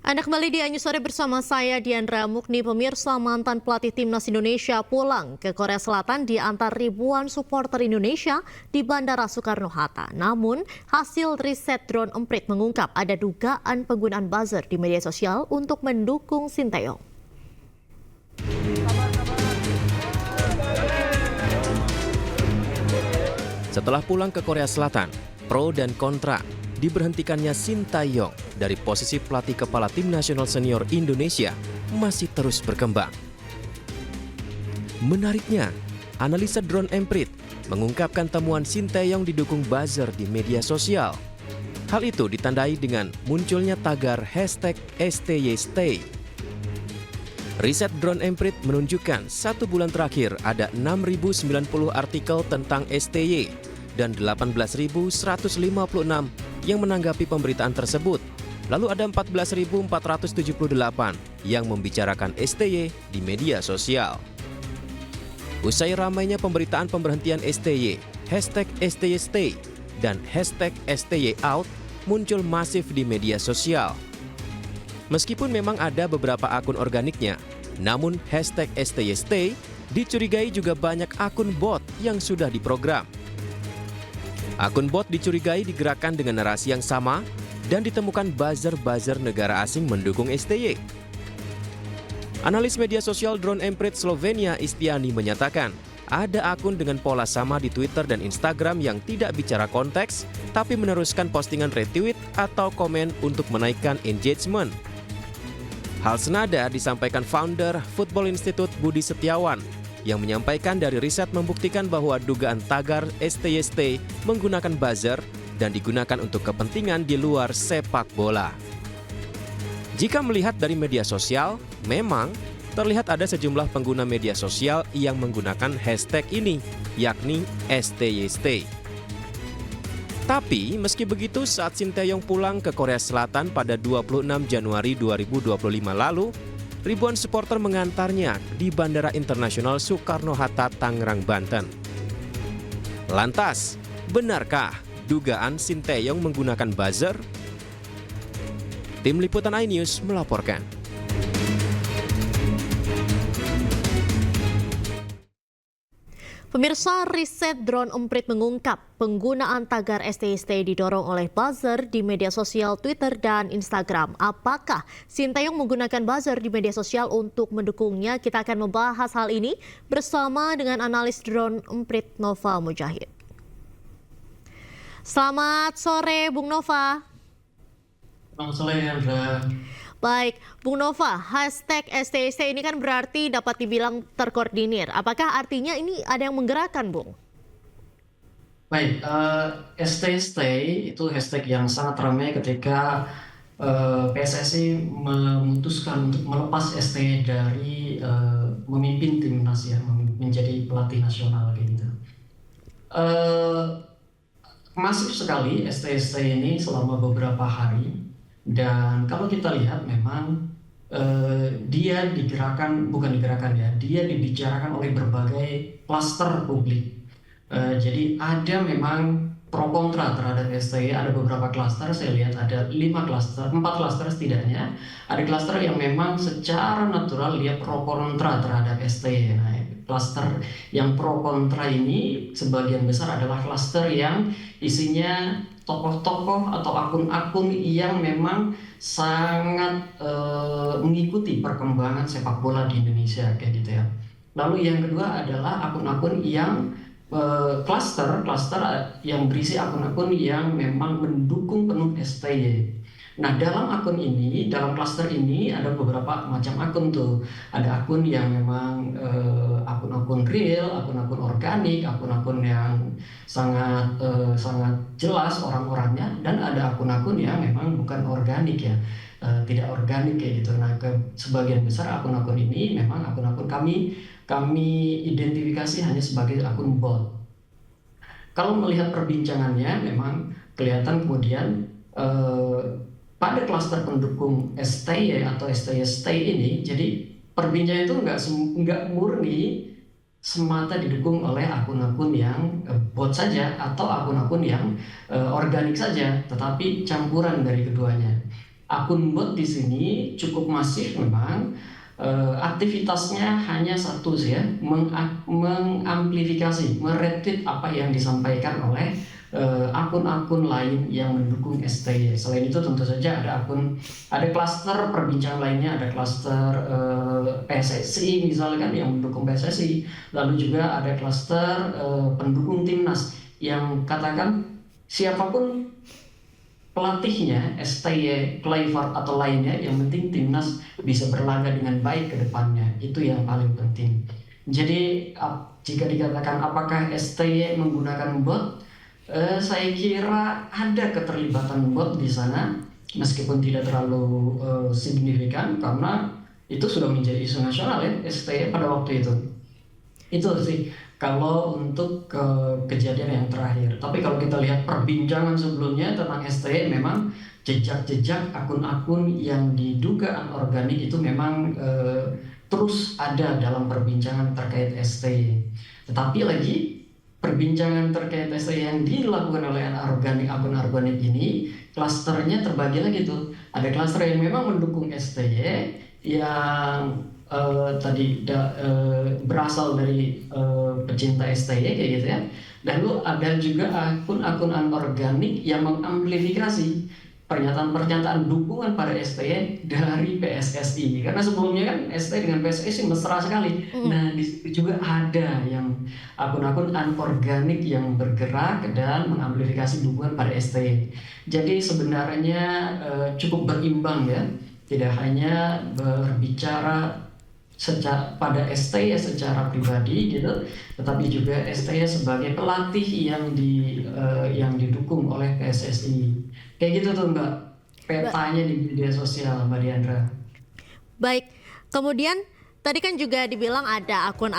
Anda kembali di Anju Sore bersama saya Diandra Mukni. Pemirsa, mantan pelatih Timnas Indonesia pulang ke Korea Selatan di antar ribuan supporter Indonesia di Bandara Soekarno-Hatta. Namun, hasil riset drone emprit mengungkap ada dugaan penggunaan buzzer di media sosial untuk mendukung Sinteyong. Setelah pulang ke Korea Selatan, pro dan kontra diberhentikannya Sinteyong dari posisi pelatih kepala tim nasional senior Indonesia masih terus berkembang. Menariknya, analisa drone emprit mengungkapkan temuan Sinteyong didukung buzzer di media sosial. Hal itu ditandai dengan munculnya tagar #STYStay. Riset drone emprit menunjukkan 1 bulan terakhir ada 6.090 artikel tentang STY dan 18.156 yang menanggapi pemberitaan tersebut. Lalu ada 14.478 yang membicarakan STY di media sosial. Usai ramainya pemberitaan pemberhentian STY, #STYStay dan #STYOut muncul masif di media sosial. Meskipun memang ada beberapa akun organiknya, namun #STYStay dicurigai juga banyak akun bot yang sudah diprogram. Akun bot dicurigai digerakkan dengan narasi yang sama dan ditemukan buzzer-buzzer negara asing mendukung STY. Analis media sosial drone emprit Slovenia Istiani menyatakan, ada akun dengan pola sama di Twitter dan Instagram yang tidak bicara konteks, tapi meneruskan postingan retweet atau komen untuk menaikkan engagement. Hal senada disampaikan founder Football Institute Budi Setiawan, yang menyampaikan dari riset membuktikan bahwa dugaan tagar STYStay menggunakan buzzer dan digunakan untuk kepentingan di luar sepak bola. Jika melihat dari media sosial, memang terlihat ada sejumlah pengguna media sosial yang menggunakan hashtag ini, yakni STYStay. Tapi meski begitu, saat Sinteyong pulang ke Korea Selatan pada 26 Januari 2025 lalu, ribuan supporter mengantarnya di Bandara Internasional Soekarno-Hatta, Tangerang, Banten. Lantas, benarkah dugaan Sinteyong menggunakan buzzer? Tim Liputan iNews melaporkan. Pemirsa, riset drone emprit mengungkap penggunaan tagar STYStay didorong oleh buzzer di media sosial Twitter dan Instagram. Apakah Sinteyong menggunakan buzzer di media sosial untuk mendukungnya? Kita akan membahas hal ini bersama dengan analis drone emprit Nova Mujahid. Selamat sore, Bung Nova. Selamat sore, Andra. Baik, Bung Nova, #STYStay ini kan berarti dapat dibilang terkoordinir. Apakah artinya ini ada yang menggerakkan, Bung? Baik, STYStay itu hashtag yang sangat ramai ketika PSSI memutuskan untuk melepas STY dari memimpin timnas ya, menjadi pelatih nasional kayak gitu. Masif sekali STYStay ini selama beberapa hari. Dan kalau kita lihat memang dia dia dibicarakan oleh berbagai klaster publik. Jadi ada memang pro kontra terhadap STY, ada beberapa klaster, saya lihat ada 4 klaster setidaknya. Ada klaster yang memang secara natural dia pro kontra terhadap STY. Nah, klaster yang pro kontra ini sebagian besar adalah klaster yang isinya tokoh-tokoh atau akun-akun yang memang sangat mengikuti perkembangan sepak bola di Indonesia kayak gitu ya. Lalu yang kedua adalah akun-akun yang klaster yang berisi akun-akun yang memang mendukung penuh STY. Nah, dalam klaster ini ada beberapa macam akun tuh. Ada akun yang memang akun-akun real, akun-akun organik, akun-akun yang sangat jelas orang-orangnya, dan ada akun-akun yang memang bukan organik ya, tidak organik kayak gitu. Nah, sebagian besar akun-akun ini memang akun-akun kami identifikasi hanya sebagai akun bot. Kalau melihat perbincangannya, memang kelihatan kemudian pada klaster pendukung STY atau STYStay ini, jadi perbincangan itu nggak murni semata didukung oleh akun-akun yang bot saja atau akun-akun yang organik saja, tetapi campuran dari keduanya. akun bot di sini cukup masif memang. Aktivitasnya hanya satu sih ya, mengamplifikasi, meretweet apa yang disampaikan oleh akun-akun lain yang mendukung STY. Selain itu tentu saja ada klaster perbincangan lainnya, ada klaster PSSI misalkan yang mendukung PSSI, lalu juga ada klaster pendukung timnas yang katakan siapapun pelatihnya, STY, Kluivert atau lainnya, yang penting timnas bisa berlaga dengan baik ke depannya. Itu yang paling penting. Jadi jika dikatakan apakah STY menggunakan bot, saya kira ada keterlibatan bot di sana, meskipun tidak terlalu signifikan karena itu sudah menjadi isu nasional ya, STY pada waktu itu. Itu sih kalau untuk kejadian yang terakhir. Tapi kalau kita lihat perbincangan sebelumnya tentang STY, memang jejak-jejak akun-akun yang diduga anorganik itu memang terus ada dalam perbincangan terkait STY. Tetapi lagi perbincangan terkait STY yang dilakukan oleh akun organik ini, klasternya terbagi lagi tuh. Ada klaster yang memang mendukung STY yang berasal dari pecinta STY kayak gitu ya. Lalu ada juga akun-akun anorganik yang mengamplifikasi pernyataan-pernyataan dukungan pada STY dari PSSI, karena sebelumnya kan STY dengan PSSI mesra sekali. Nah di situ juga ada yang akun-akun anorganik yang bergerak dan mengamplifikasi dukungan pada STY. Jadi sebenarnya cukup berimbang ya, tidak hanya berbicara pada STY secara pribadi gitu, tetapi juga STY sebagai pelatih yang didukung oleh PSSI. Kayak gitu tuh Mbak, petanya di media sosial Mbak Diandra. Baik, kemudian tadi kan juga dibilang ada akun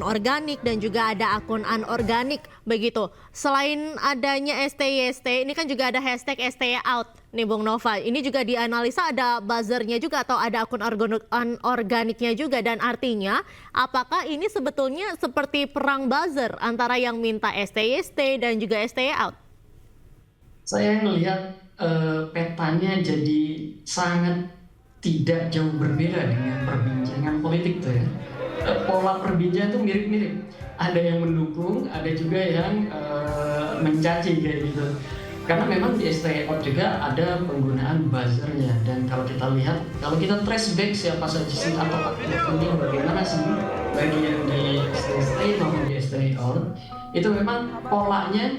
organik dan juga ada akun anorganik begitu. Selain adanya STY, ini kan juga ada hashtag STY out nih Bung Nova. Ini juga dianalisa ada buzzernya juga atau ada akun anorganiknya juga, dan artinya apakah ini sebetulnya seperti perang buzzer antara yang minta STY dan juga STY out? Saya melihat petanya jadi sangat tidak jauh berbeda dengan perbincangan politik tuh ya. Pola perbincangan itu mirip-mirip. Ada yang mendukung, ada juga yang mencaci kayak gitu. Karena memang di STY out juga ada penggunaan buzzernya, dan kalau kita lihat, kalau kita trace back siapa saja sih atau akun bagaimana sih bagi yang di STY maupun di STY out, itu memang polanya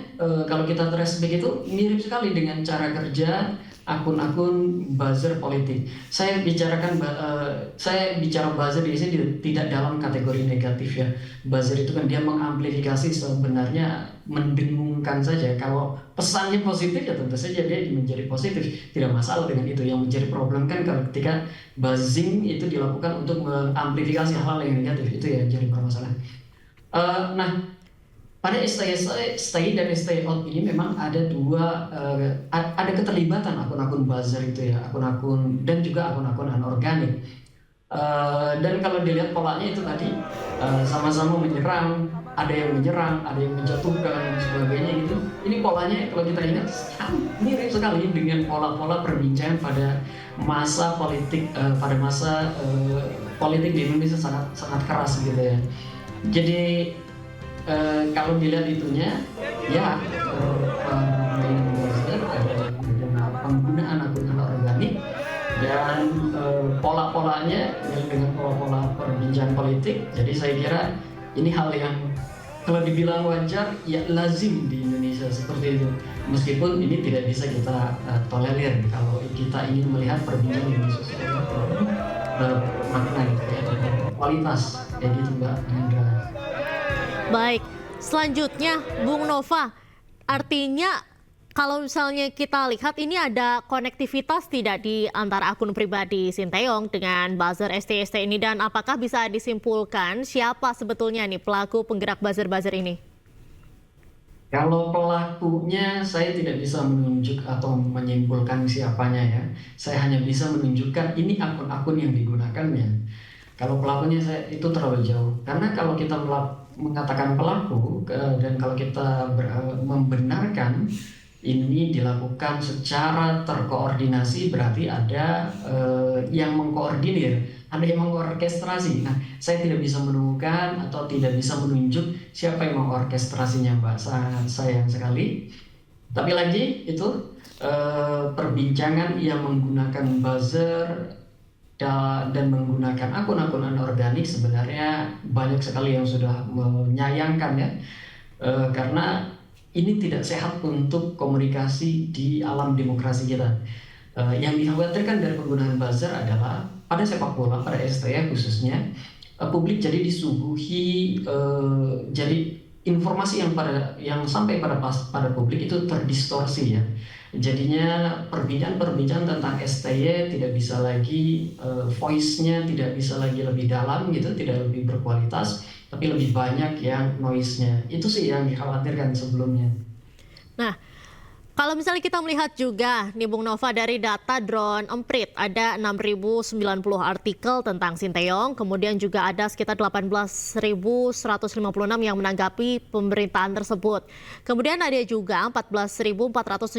kalau kita trace back itu mirip sekali dengan cara kerja akun-akun buzzer politik. Saya bicara buzzer di sini tidak dalam kategori negatif ya. Buzzer itu kan dia mengamplifikasi, sebenarnya mendengungkan saja. Kalau pesannya positif ya tentu saja dia menjadi positif, tidak masalah dengan itu. Yang menjadi problem kan kalau ketika buzzing itu dilakukan untuk mengamplifikasi hal-hal yang negatif, itu ya jadi permasalahan. Nah, pada STY dan STY out ini memang ada ada keterlibatan akun-akun buzzer itu ya, akun-akun dan juga akun-akun anorganik. Dan kalau dilihat polanya itu tadi sama-sama menyerang, ada yang menyerang, ada yang menjatuhkan dan sebagainya gitu. Ini polanya kalau kita ingat mirip sekali dengan pola-pola perbincangan pada masa politik politik di Indonesia sangat keras gitu ya. Jadi kalau dilihat itunya, ya penggunaan akun anorganik dan pola-polanya dengan pola-pola perbincangan politik. Jadi saya kira ini hal yang kalau dibilang wajar, ya lazim di Indonesia seperti itu. Meskipun ini tidak bisa kita tolerir kalau kita ingin melihat perbincangan di sosial bermakna gitu ya, kualitas kayak gitu Mbak Hendra. Baik, selanjutnya Bung Nova, artinya kalau misalnya kita lihat ini ada konektivitas tidak di antara akun pribadi Sinteyong dengan buzzer STY ini, dan apakah bisa disimpulkan siapa sebetulnya nih pelaku penggerak buzzer ini? Kalau pelakunya saya tidak bisa menunjuk atau menyimpulkan siapanya ya. Saya hanya bisa menunjukkan ini akun-akun yang digunakannya. Kalau pelakunya itu terlalu jauh. Karena kalau kita mengatakan pelaku dan kalau kita membenarkan ini dilakukan secara terkoordinasi, berarti ada yang mengkoordinir, ada yang mengorkestrasi. Nah, saya tidak bisa menemukan atau tidak bisa menunjuk siapa yang mengorkestrasinya, Mbak. Sangat sayang sekali. Tapi lagi itu perbincangan yang menggunakan buzzer dan menggunakan akun-akun anorganik sebenarnya banyak sekali yang sudah menyayangkan ya, karena ini tidak sehat untuk komunikasi di alam demokrasi kita. Yang dikhawatirkan dari penggunaan buzzer adalah pada sepak bola, pada STY khususnya, publik jadi disuguhi jadi informasi yang sampai pada publik itu terdistorsi ya. Jadinya perbincangan tentang STY tidak bisa lagi voice-nya tidak bisa lagi lebih dalam gitu, tidak lebih berkualitas, tapi lebih banyak yang noise-nya. Itu sih yang dikhawatirkan sebelumnya. Nah, kalau misalnya kita melihat juga nih Bung Nova, dari data Drone Emprit ada 6.090 artikel tentang Sinteyong, kemudian juga ada sekitar 18.156 yang menanggapi pemberitaan tersebut. Kemudian ada juga 14.478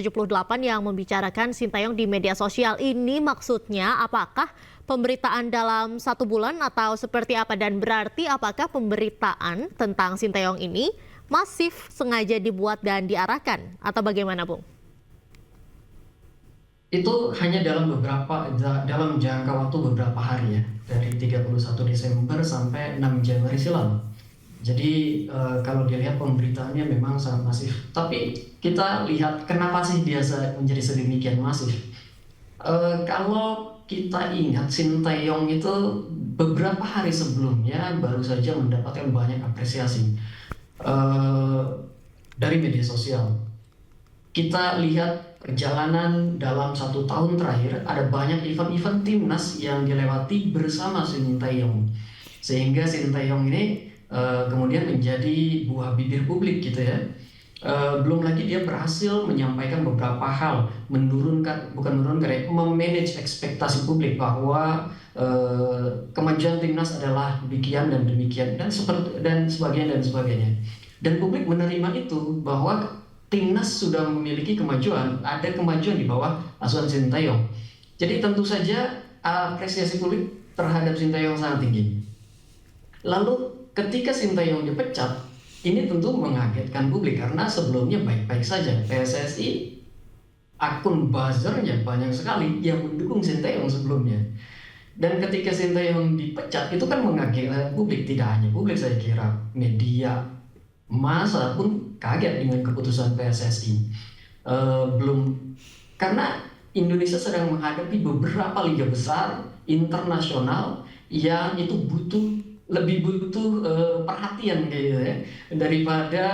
yang membicarakan Sinteyong di media sosial. Ini maksudnya apakah pemberitaan dalam 1 bulan atau seperti apa, dan berarti apakah pemberitaan tentang Sinteyong ini masif sengaja dibuat dan diarahkan atau bagaimana, Bung? Itu hanya dalam jangka waktu beberapa hari ya, dari 31 Desember sampai 6 Januari silam. Jadi kalau dilihat pemberitaannya memang sangat masif. Tapi kita lihat kenapa sih dia menjadi sedemikian masif. Kalau kita ingat, Sinteyong itu beberapa hari sebelumnya baru saja mendapatkan banyak apresiasi dari media sosial. Kita lihat perjalanan dalam 1 tahun terakhir, ada banyak event-event timnas yang dilewati bersama Sinteyong, sehingga Sinteyong ini kemudian menjadi buah bibir publik gitu ya. Belum lagi dia berhasil menyampaikan beberapa hal, memanage ekspektasi publik bahwa kemajuan timnas adalah demikian dan demikian dan sebagainya. Dan publik menerima itu bahwa timnas sudah memiliki kemajuan, ada kemajuan di bawah asuhan Sinteyong. Jadi tentu saja apresiasi publik terhadap Sinteyong sangat tinggi. Lalu ketika Sinteyong dipecat, ini tentu mengagetkan publik karena sebelumnya baik-baik saja. PSSI akun buzzernya banyak sekali yang mendukung Sinteyong sebelumnya. Dan ketika Sinteyong dipecat, itu kan mengagetkan publik. Tidak hanya publik, saya kira media massa pun kaget dengan keputusan PSSI. Karena Indonesia sedang menghadapi beberapa liga besar internasional yang itu lebih butuh perhatian gitu ya, daripada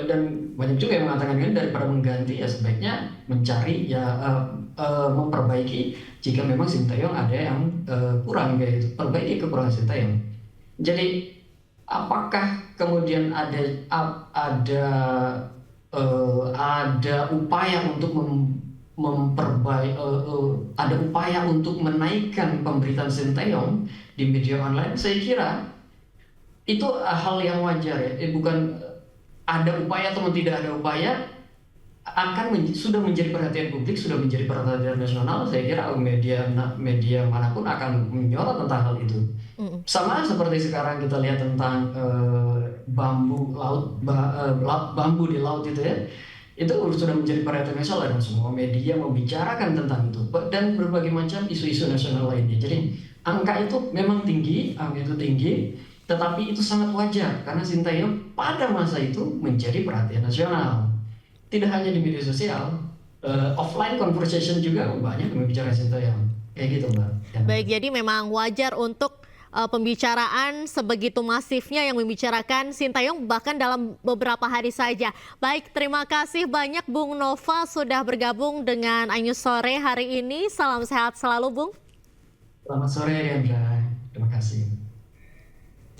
dan banyak juga yang mengatakan kan daripada mengganti ya sebaiknya mencari memperbaiki jika memang Sinteyong ada yang kurang gitu, perbaiki kekurangan Sinteyong. Jadi apakah kemudian ada upaya untuk ada upaya untuk menaikkan pemberitaan Sinteyong di media online? Saya kira itu hal yang wajar ya. Bukan ada upaya atau tidak ada upaya, sudah menjadi perhatian publik, sudah menjadi perhatian nasional. Saya kira media manapun akan menyorot tentang hal itu. Sama seperti sekarang kita lihat tentang bambu di laut itu ya. Itu sudah menjadi perhatian nasional dan semua media membicarakan tentang itu dan berbagai macam isu-isu nasional lainnya. Jadi angka itu memang tinggi, tetapi itu sangat wajar karena Sinteyong pada masa itu menjadi perhatian nasional. Tidak hanya di media sosial, offline conversation juga banyak membicarakan Sinteyong. Kayak gitu, Mbak. Baik, jadi memang wajar untuk pembicaraan sebegitu masifnya yang membicarakan Sinteyong bahkan dalam beberapa hari saja. Baik, terima kasih banyak Bung Nova sudah bergabung dengan iNews Sore hari ini. Salam sehat selalu, Bung. Selamat sore, Andra. Terima kasih.